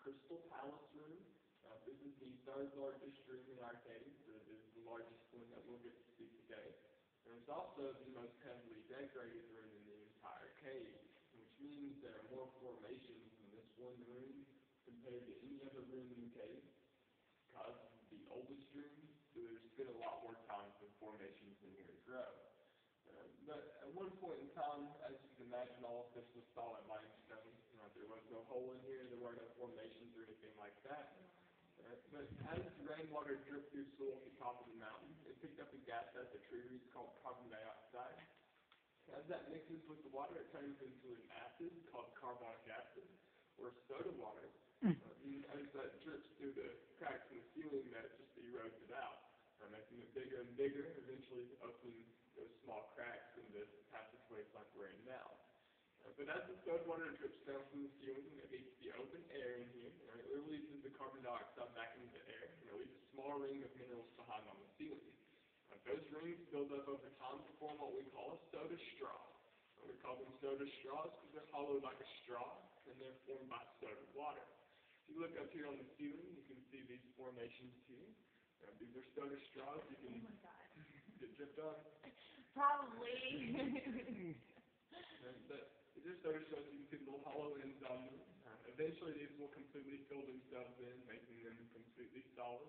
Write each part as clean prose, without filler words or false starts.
Crystal Palace room. This is the third largest room in our cave. So this is the largest one that we'll get to see today. And it's also the most heavily decorated room in the entire cave, which means there are more formations in this one room compared to any other room in the cave. Because it's the oldest room, so there's been a lot more time for formations in here to grow. But at one point in time, as you can imagine, all of this was solid limestone. There was no hole in here, there weren't no formations or anything like that. But as the rainwater dripped through soil at the top of the mountain, it picked up a gas at the tree roots called carbon dioxide. As that mixes with the water, it turns into an acid called carbonic acid, or soda water. As that drips through the cracks in the ceiling, that just erodes it out, making it bigger and bigger, eventually opening those small cracks into passageways like we're in now. But as the soda water drips down from the ceiling, it hits the open air in here, and it releases the carbon dioxide back into the air, and it leaves a small ring of minerals behind on the ceiling. Those rings build up over time to form what we call a soda straw. We call them soda straws because they're hollowed like a straw, and they're formed by soda water. If you look up here on the ceiling, you can see these formations here. These are soda straws. You can get dripped on. Probably. These are soda straws. You can see little hollow ends on them. Eventually, these will completely fill themselves in, making them completely solid.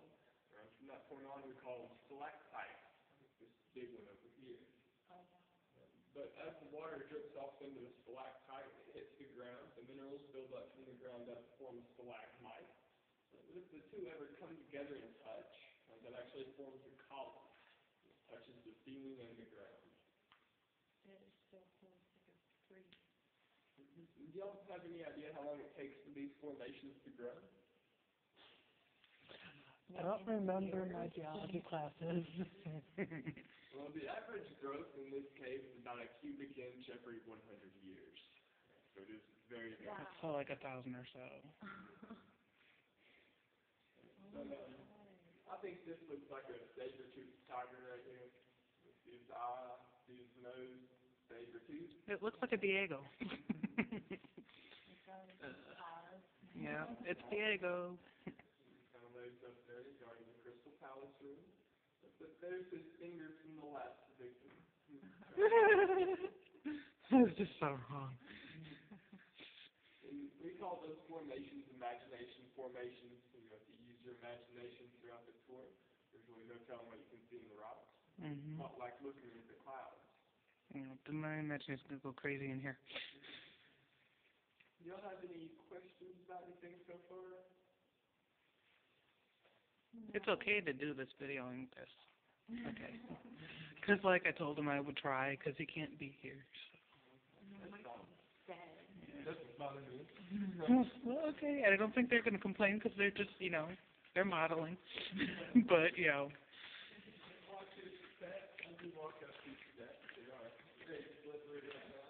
From that point on, we call them stalactites. This big one over here. But as the water drips off into the stalactite, it hits the ground. The minerals build up from the ground up to form a stalagmite. If the two ever come together and touch, that actually forms a column. It touches the ceiling and the ground. It is so close, like a tree. Do y'all have any idea how long it takes for these formations to grow? I don't remember my geology classes. Well, the average growth in this cave is about a cubic inch every 100 years. So it is very, very... That's so like 1,000 or so. I think this looks like a saber-toothed tiger right here. His eye, his nose, saber-tooth. It looks like a Diego. Yeah, it's Diego. Those up there guarding the Crystal Palace room. But there's his fingers from the last victim. That was just so wrong. And we call those formations imagination formations. You know, if you use your imagination throughout the tour, there's really no telling what you can see in the rocks. Mm-hmm. Not like looking at the clouds. You know, my imagination is going to go crazy in here. Do y'all have any questions about anything so far? It's okay to do this video like this. Okay. Because, like I told him I would try, because he can't be here. So. It doesn't bother me. Well, okay. I don't think they're going to complain because they're just, you know, they're modeling. But, you know. Watch this step. As we walk up these steps, they are very slippery right now.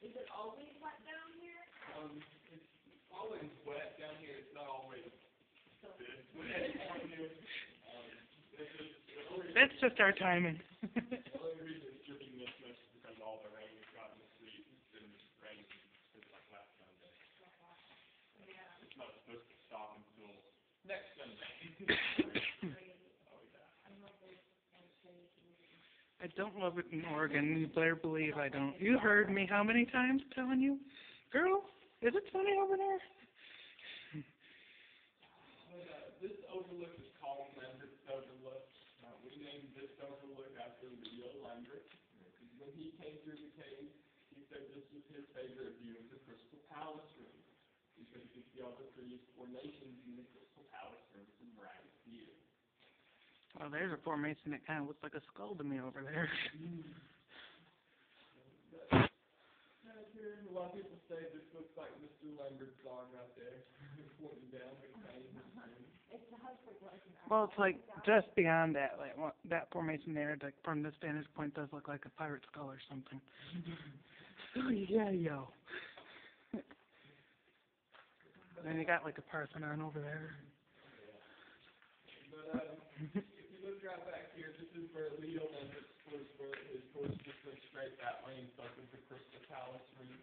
Is it always wet down here? It's always wet down here. It's not always this wet down here. That's just our timing. The only reason it's dripping this much is because all the rain we've got in the street has been raining since like last Sunday. Yeah. It's not supposed to stop until next Sunday. Oh yeah. I don't love it in Oregon. You better believe I don't. You heard me how many times telling you? Girl, is it sunny over there? This overlook is called Lambert's Overlook. We named this overlook after Leo Lambert. Because when he came through the cave, he said this was his favorite view of the Crystal Palace room. Because you could see all the prettiest formations in the Crystal Palace room from right here. Well, there's a formation that kind of looks like a skull to me over there. A lot of people say this looks like Mr. Lambert's arm right there, pointing down the cave. Well, it's like just beyond that, like that formation there, like from this vantage point, does look like a pirate skull or something. Oh yeah, yo. Then you got like a Parthenon over there. But if you look right back here, this is where Leo and his horse just went straight that way and stuck with the Crystal Palace room.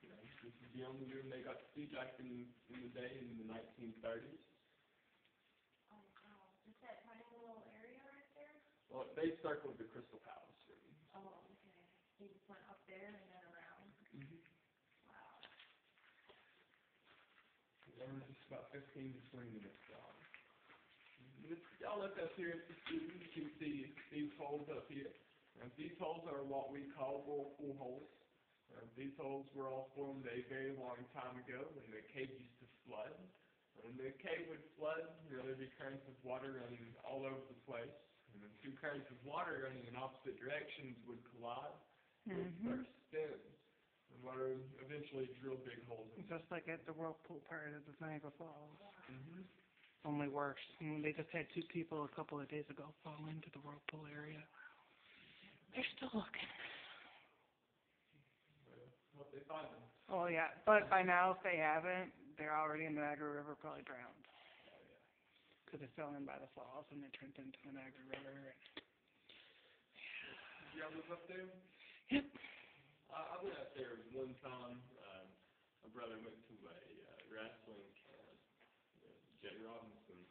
You know, this is the only room they got to see back in the day in the 1930s. Oh, wow. Is that tiny little area right there? Well, they circled the Crystal Palace room. Oh, okay. He just went up there and then around. Mm-hmm. Wow. They were just about 15 to 20 minutes long. Y'all look up here at the student, you can see these holes up here. These holes are what we call whirlpool holes. These holes were all formed a very long time ago when the cave used to flood. When the cave would flood, there'd be currents of water running all over the place. And the two currents of water running in opposite directions would collide, would start to spin. And water would eventually drill big holes in Just like at the whirlpool part of the Niagara Falls. Mm-hmm. Only worse. They just had 2 people a couple of days ago fall into the whirlpool area. They're still looking. Hope they find them. Oh yeah, but by now if they haven't, they're already in the Niagara River, probably drowned. Because they fell in by the falls and they turned into the Niagara River. Did y'all live up there? Yep. I went up there one time. My brother went to a wrestling camp. Jay Robinson,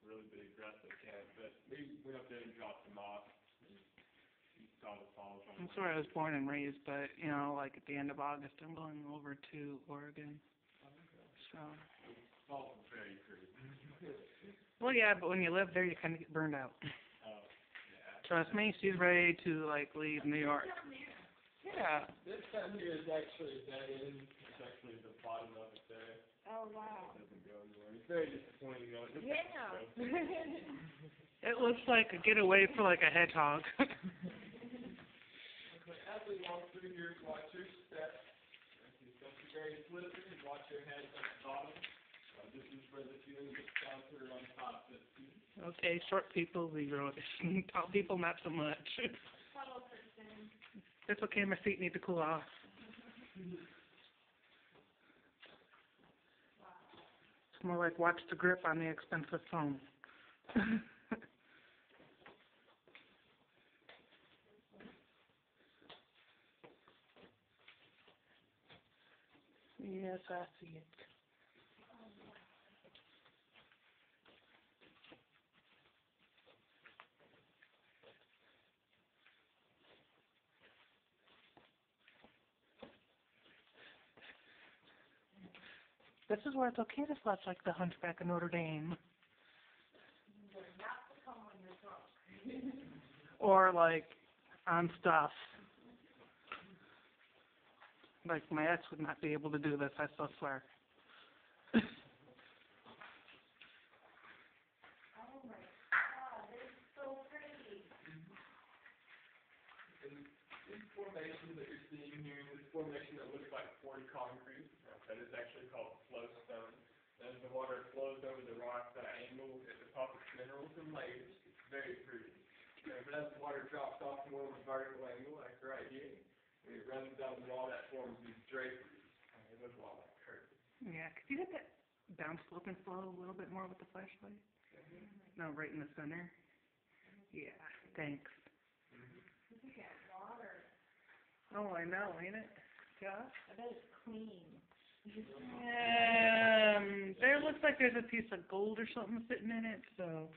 really big wrestling camp. But we went up there and dropped him off. And saw the falls. That's where I was born and raised, but, you know, like at the end of August, I'm going over to Oregon. So. Falls are very pretty. Well, yeah, but when you live there, you kind of get burned out. Oh, yeah. Trust me, she's ready to, like, leave New York. Yeah. This time here is actually dead end. It's actually the bottom of it there. Oh, wow. It doesn't go anywhere. It's very disappointing, though. Yeah. It looks like a getaway for, like, a hedgehog. As we walk through here, watch your steps. If you're very slippery, and watch your head at the bottom. This is where the ceiling gets down to on top. Okay, short people, 0. Tall people, not so much. Tall person. It's okay, my feet need to cool off. It's more like watch the grip on the expensive phone. Yes, I see it. This is where it's okay to flush like the Hunchback of Notre Dame. Or like on stuff. Like my ex would not be able to do this, I still swear. Oh my God, they're so pretty. And this formation that you're seeing here, this formation that looks like poured concrete, that is actually called flowstone. As the water flows over the rock, that angle, it deposits minerals and layers. It's very pretty. But as the water drops off more of a vertical angle, like right here, when it runs down the wall, that forms these draperies. It looks a lot like curtains. Yeah, could you hit that down slope and flow a little bit more with the flashlight? No, right in the center. Yeah, thanks. Look at water. Oh, I know, ain't it? Yeah. I bet it's clean. There looks like there's a piece of gold or something sitting in it, so.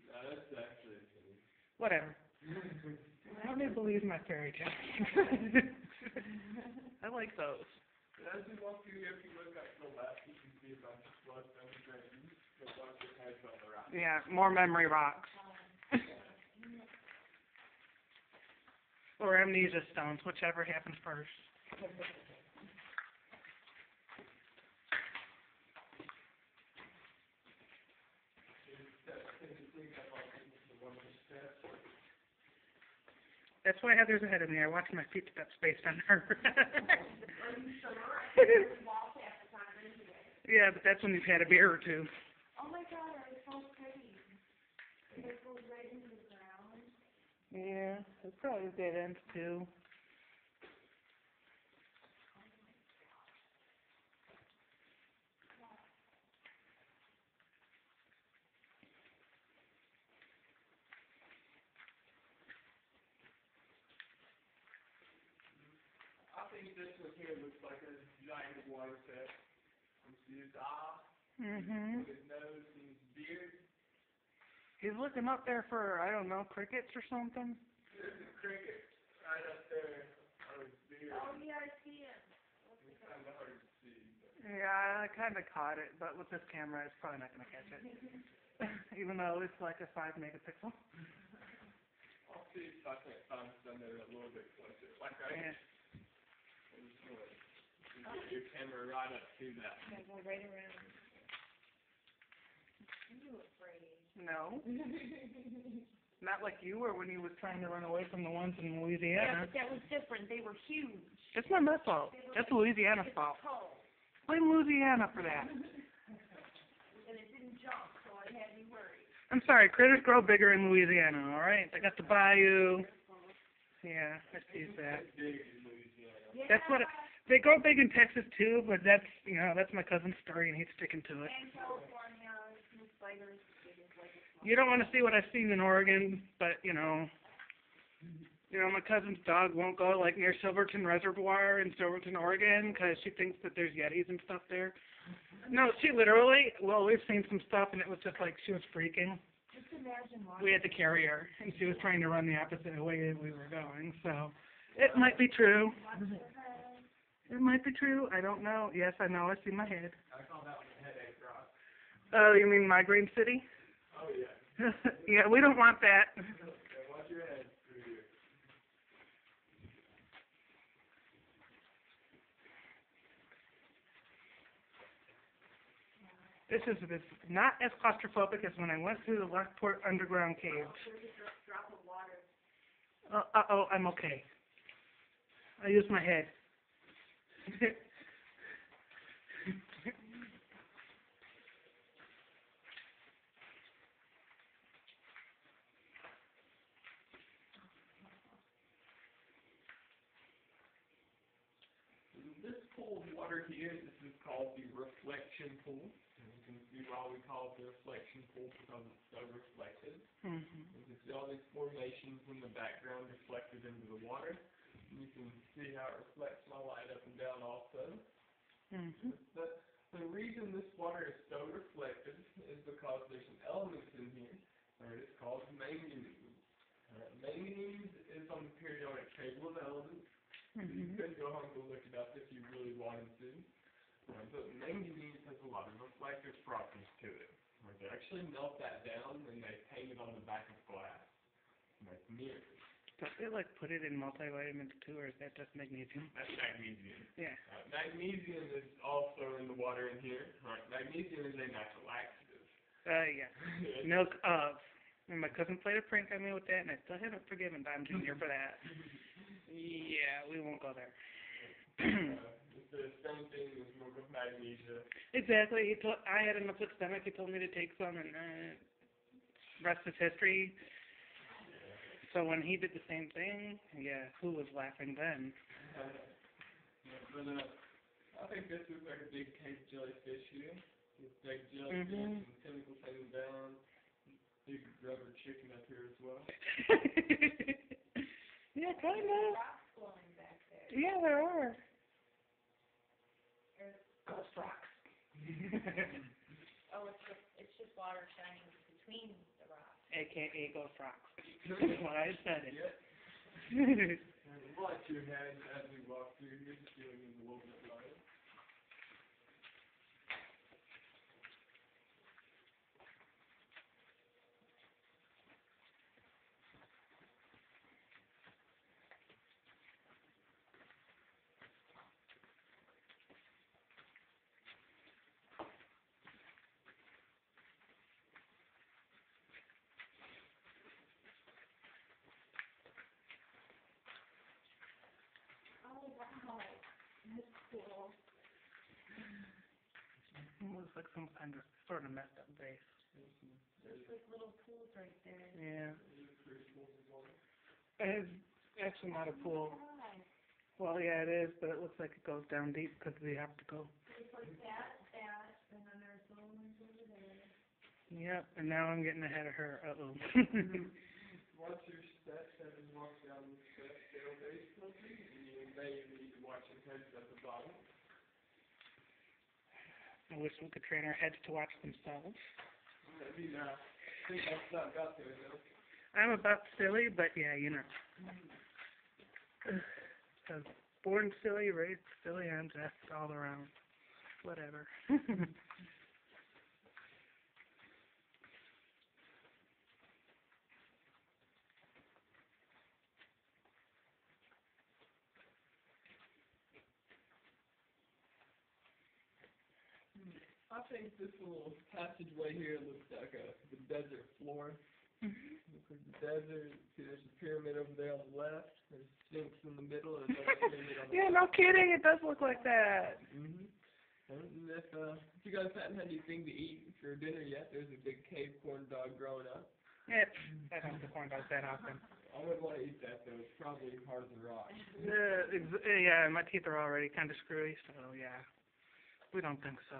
No, that's actually a thing. Whatever. I only believe my fairy tales. I like those. As you walk through here, if you look back to the left, you can see a bunch of bloodstone drains. You'll watch your heads on the right. Yeah, more memory rocks. Or amnesia stones, whichever happens first. That's why Heather's ahead of me. I watch my feet step spaced on her. Yeah, but that's when you've had a beer or two. Oh my God, they're so pretty. They go right into the ground. Yeah, it's probably dead ends too. think this one here looks like a giant water set. You see his eye, Mhm. his nose, and his beard. He's looking up there for, I don't know, crickets or something. There's a cricket right up there on his beard. Oh, yeah, I see it. It's kind of hard to see. But Yeah, I kind of caught it, but with this camera, it's probably not going to catch it. Even though it's like a 5 megapixel. I'll see if I can find some that are a little bit closer. Like right Yeah. I'm just going to get your camera right up to that. Yeah, go right around. Are you afraid? No. Not like you were when you was trying to run away from the ones in Yeah, Louisiana. but that was different. They were huge. It's not my fault. That's Louisiana's fault. Tall. Blame Louisiana for that. And it didn't jump, so I had me worried. I'm sorry, critters grow bigger in Louisiana, alright? They got the bayou. Yeah, I see that. It's big in Louisiana. Yeah. That's what they grow big in Texas too, but that's, that's my cousin's story and he's sticking to it. And California, the spiders, like a You don't want to see what I've seen in Oregon, but, my cousin's dog won't go, like, near Silverton Reservoir in Silverton, Oregon, because she thinks that there's Yetis and stuff there. No, she literally, we've seen some stuff, and it was just like she was freaking. Just imagine why. We had to carry her, and she was trying to run the opposite way we were going, so it might be true. It might be true. I don't know. Yes, I know. I see my head. I call that one a headache rock. Oh, you mean Migraine City? Oh, yeah. Yeah, we don't want that. Okay, watch your head through here. This is not as claustrophobic as when I went through the Lockport Underground Cave. Drop of water. I'm okay. I used my head. This pool of water here, this is called the reflection pool. And you can see why we call it the reflection pool, because it's so reflected. Mhm. You can see all these formations in the background reflected into the water. And you can see how it reflects my light up and down also. Mhm. The reason this water is so reflected is because there's some elements in here, and it's called manganese. Manganese is on the periodic table of elements. You Mhm. could go home and look it up if you really wanted to. But manganese has a lot of reflective properties to it. They actually melt that down and they paint it on the back of glass to make mirrors. Don't they like put it in multivitamins too, or is that just magnesium? That's magnesium. Yeah. Magnesium is also in the water in here. Magnesium is a natural laxative. Yeah. Milk of. And my cousin played a prank on me with that, and I still haven't forgiven Don Jr. for that. Yeah, we won't go there. It's the same thing as milk of magnesia. Exactly. I had an upset stomach. He told me to take some, and rest is history. So when he did the same thing, yeah, who was laughing then? I think this is like a big cave jellyfish here. This big jellyfish and tentacles hanging down. Big rubber chicken up here as well. Yeah, kind of. Rocks flowing back there. Yeah, there are. Ghost rocks. Oh, it's just water shining between the rocks. AKA ghost rocks. That's why I said it. Yep. Watch your head as we walk through here. The ceiling is a little bit lighter. Oh, wow. That's cool. It looks like some kind of sort of messed up base. There's like little pools right there. Yeah. It's actually not a pool. Well, yeah, it is, but it looks like it goes down deep because we have to go. It's like that, and then there's little ones over there. Yep, and now I'm getting ahead of her. Uh-oh. Watch your steps as you walk down the steps. They'll very slowly, and you may need to watch watching heads at the bottom. I wish we could train our heads to watch themselves. Maybe not. I think that's not got there though. I'm about silly, but yeah, you know. I was born silly, raised silly, and just all around. Whatever. I think this little passageway here looks like the desert floor. Looks like the desert. See, there's a pyramid over there on the left. There's a sphinx in the middle, and another pyramid on the Yeah, right. no kidding. It does look like that. And if you guys haven't had anything to eat for dinner yet, there's a big cave corn dog growing up. Yep. I don't the corn dogs that often. I wouldn't want to eat that though. It's probably hard as a rock. Yeah, my teeth are already kind of screwy, so yeah. We don't think so.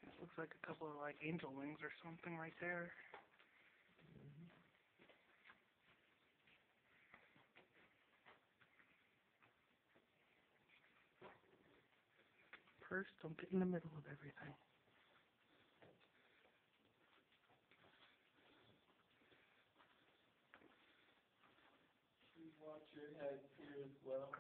It looks like a couple of like angel wings or something right there. First, don't get in the middle of everything. Watch your head here as well.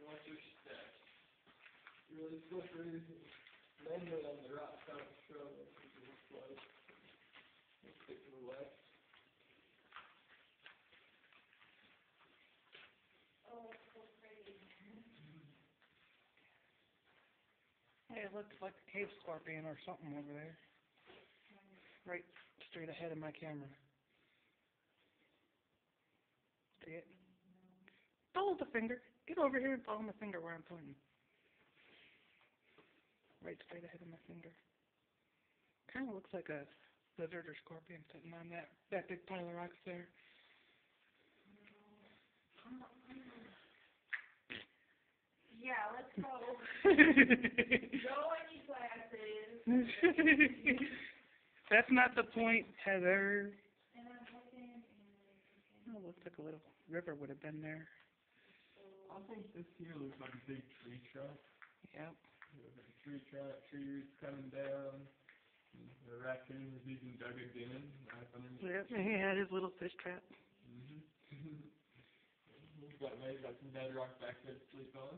Watch your steps. Really slippery. Mainly on the right side of the trail. Let's stick to the left. Oh, it's so pretty. Hey, it looks like a cave scorpion or something over there. Right straight ahead of my camera. See it? Follow the finger. Get over here and follow my finger where I'm pointing. Right straight ahead of my finger. Kind of looks like a lizard or scorpion sitting on that big pile of rocks there. Yeah, let's go. Go in your glasses. That's not the point, Heather. And I'm looking and Oh, looks like a little river would have been there. I think this here looks like a big tree trunk. Yep. A tree trunk, tree roots coming down. The raccoon was even dug again. Right underneath. Yep, he had his little fish trap. He's got maybe got some bedrock back there to sleep on.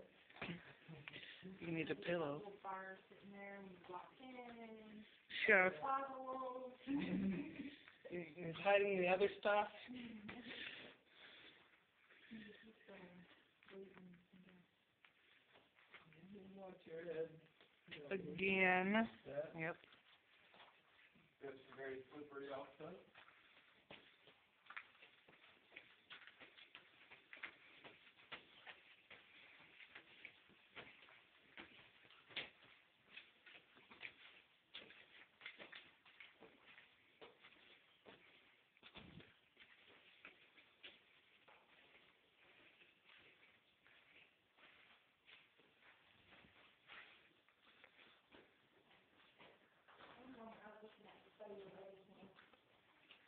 You need a pillow. little bar sitting there and we walked in. Sure. Bottles. He's hiding the other stuff. Watch your head. Again. That. Yep. It's very slippery also.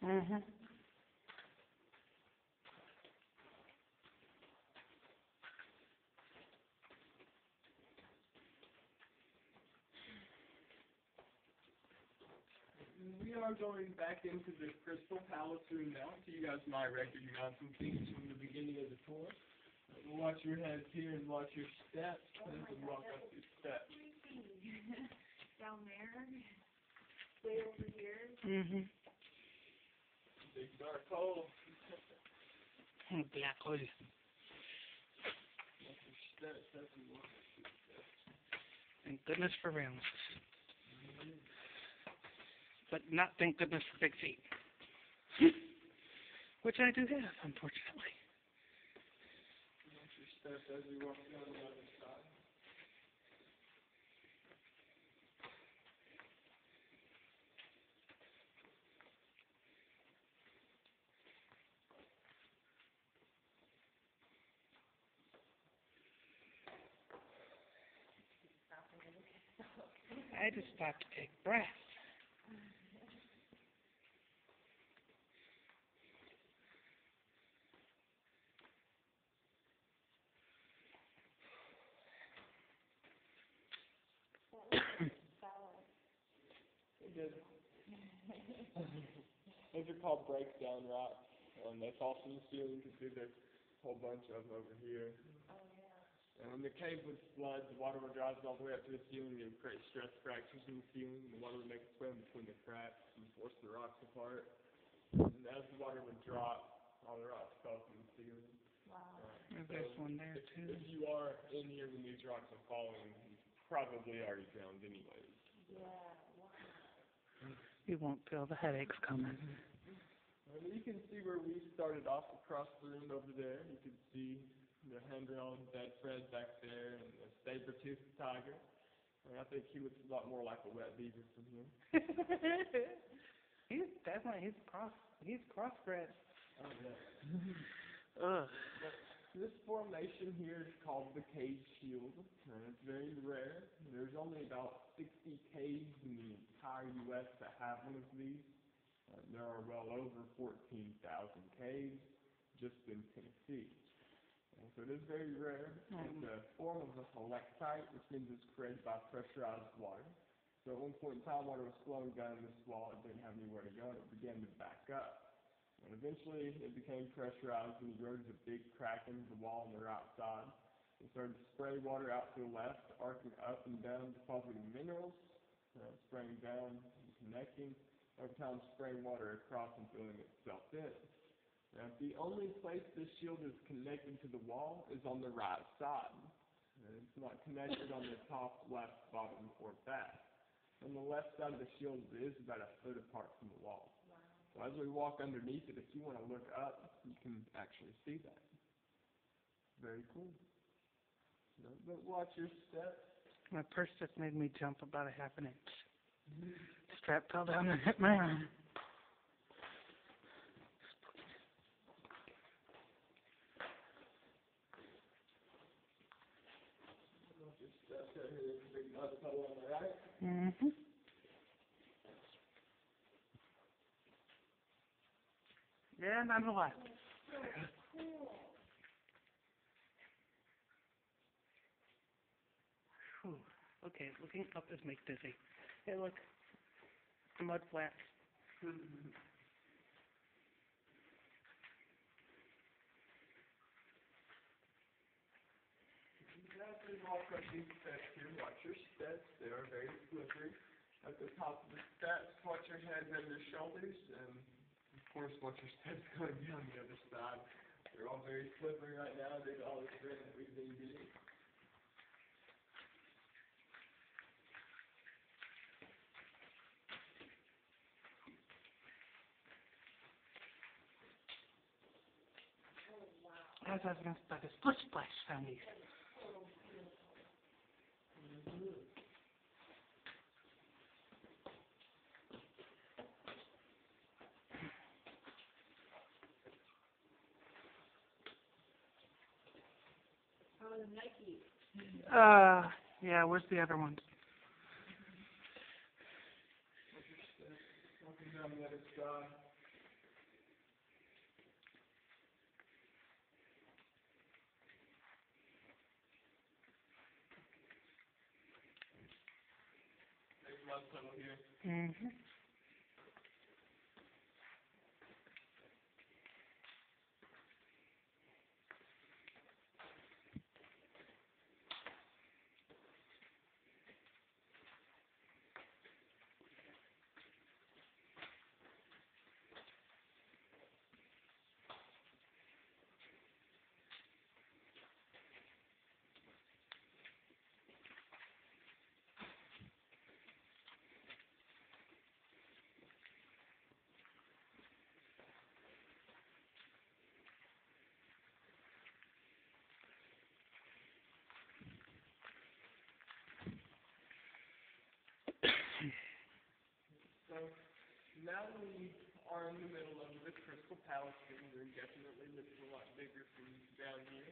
Mhm. We are going back into the Crystal Palace room now, so you guys might recognize some things from the beginning of the tour. Watch your heads here and watch your steps as we walk up these steps. Down there. Way over here. Mhm. Big dark hole. Black hole. Watch your steps as we walk up these steps. Thank goodness for rails. but not thank goodness for big feet. Which I do have, unfortunately. Watch your steps as you walk down the other side. I just stopped to take breath. Those are called breakdown rocks. That's also in the ceiling. You can see there's a whole bunch of them over here. And when the cave would flood, the water would rise all the way up to the ceiling and create stress fractures in the ceiling. The water would make its way in between the cracks and force the rocks apart. And as the water would drop, all the rocks fell from the ceiling. There's one there too. If you are in here when these rocks are falling, you probably already drowned anyways. You won't feel the headaches coming. You can see where we started off across the room over there. You can see the handrail and bed Fred back there and the saber-toothed tiger. I think he looks a lot more like a wet beaver from here. He's crossbred. Oh, yeah. This formation here is called the cave shield, and it's very rare. There's only about 60 caves in the entire U.S. that have one of these. There are well over 14,000 caves just in Tennessee. And so it is very rare. It's a form of a helictite, which means it's created by pressurized water. So at one point in time, water was flowing down this wall. It didn't have anywhere to go, and it began to back up. And eventually, it became pressurized, and it grew to a big crack into the wall on the right side. It started to spray water out to the left, arcing up and down, depositing minerals, spraying down and connecting, over time spraying water across and filling itself in. Now, the only place this shield is connected to the wall is on the right side. And it's not connected on the top, left, bottom, or back. On the left side of the shield, it is about a foot apart from the wall. So as we walk underneath it, if you want to look up, you can actually see that. Very cool. But watch your steps. My purse just made me jump about a half an inch. Strap fell down and hit my arm. Watch your steps right here. There's a big mud puddle on the right. Mm-hmm. Yeah, none the left. Whew. Okay, looking up is make dizzy. Hey, look. The mud flats. As we walk up these steps here, watch your steps. They are very slippery. At the top of the steps, watch your head and your shoulders, and of course, watch your steps going down the other side. They're all very slippery right now due to all this rain that we've been getting. As evidenced by the split splash found these. Yeah, where's the other ones? Watch your steps. Walking down the other side. Big mud puddle here. Mm-hmm. Now we are in the middle of the Crystal Palace thing. We're definitely looking a lot bigger from down here.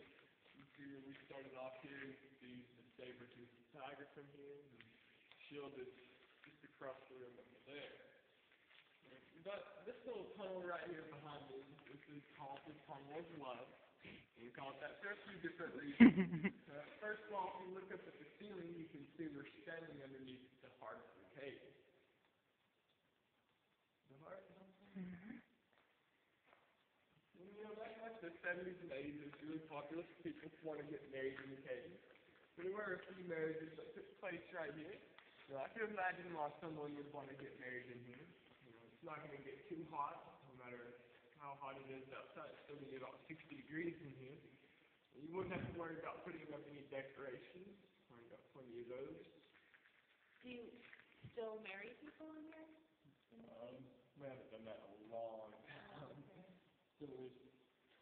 You see where we started off here, you can see the saber-toothed tiger from here, and the shield is just across the room over there. But this little tunnel right here behind me, this is called the Tunnel of Love. We call it that for a few different reasons. First of all, if you look up at the ceiling, you can see we're standing underneath the heart of the cave. The heart? Mhm. And, you know, back in the 70s and 80s, it was really popular for people to want to get married in the cave. But there were a few marriages that took place right here. So I can imagine why someone would want to get married in here. You know, it's not going to get too hot, no matter how hot it is outside. It's still going to be about 60 degrees in here. You wouldn't have to worry about putting up any decorations. I've got plenty of those. Do you still marry people in here? We haven't done that in a long time. It's been at least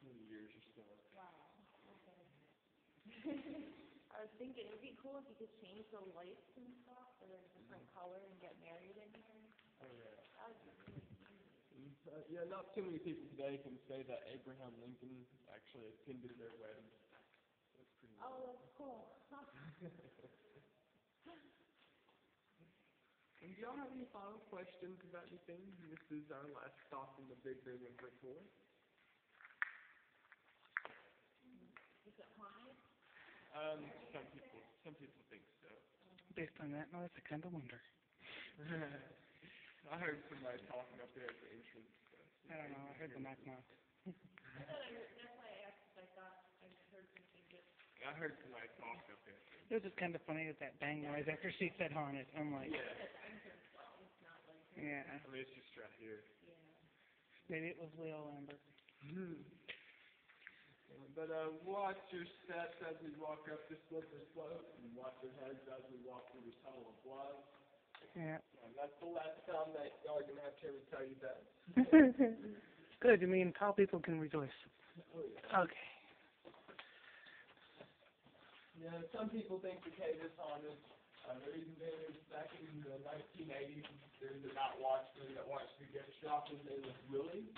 20 years or so. Wow, okay. I was thinking it would be cool if you could change the lights and stuff so they're a different color and get married in here. Oh, yeah. That would be really neat. Yeah, not too many people today can say that Abraham Lincoln actually attended their wedding. That's pretty neat. Oh, that's cool. And do y'all have any final questions about anything? This is our last stop in the big room of the tour. Is it haunted? Some people think so. Based on that noise, I kind of wonder. I heard somebody talking up there at the entrance. I don't know. I heard the knock knock. That's why I asked, because I thought I heard something that. I heard somebody talking up there. It was just kind of funny with that bang noise after she said haunted. I'm like, Yeah. It's not like. yeah. I mean, it's just right here. Yeah. Maybe it was Leo Lambert. But watch your steps as we walk up this slippery slope, and watch your heads as we walk through the tunnel of blood. Yeah. And that's the last time that y'all are going to have to hear me tell you that. Good. You mean tall people can rejoice. Oh, yeah. Okay. Yeah, some people think the cave is haunted. The reason being is back in the 1980s, there was a night watchman that watched the gift shop. His name was Willie.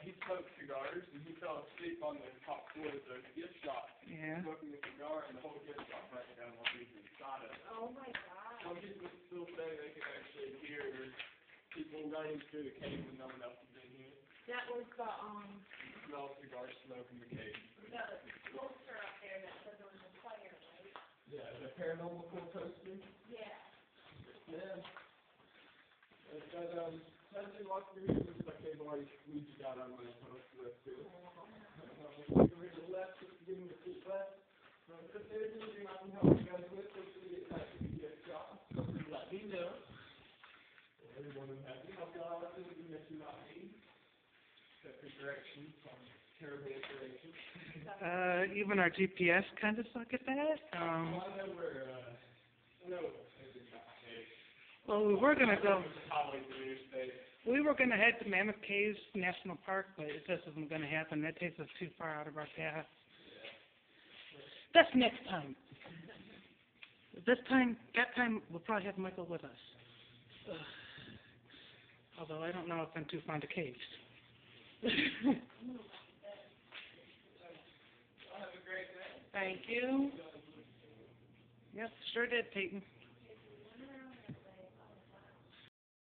He smoked cigars, and he fell asleep on the top floor of the gift shop, Yeah. smoking a cigar, and the whole gift shop right down while he was inside of it. Oh my God. Some people still say they can actually hear people running through the cave when no one else is in here. That was the Smell cigar smoke in the cave. poster up there that said there was a fire, right? Yeah, the paranormal cool poster. Yeah. Yeah. But as you walk through here, looks like they've already squeezed you out on my post list too. Give me the left, just give me the feet left. If there's anything I can help you guys with, feel free to get back to the gift shop. Let me know. Everyone is happy to help you out with anything that you might need. Except for directions on terrible information. Even our GPS kind of suck at that. I know where, Well, we were gonna go. Highways and interstate. We were gonna head to Mammoth Caves National Park, but it just isn't gonna happen. That takes us too far out of our path. That's next time. That time we'll probably have Michael with us. Although I don't know if I'm too fond of caves. Have a great day. Thank you. Yep, sure did, Peyton.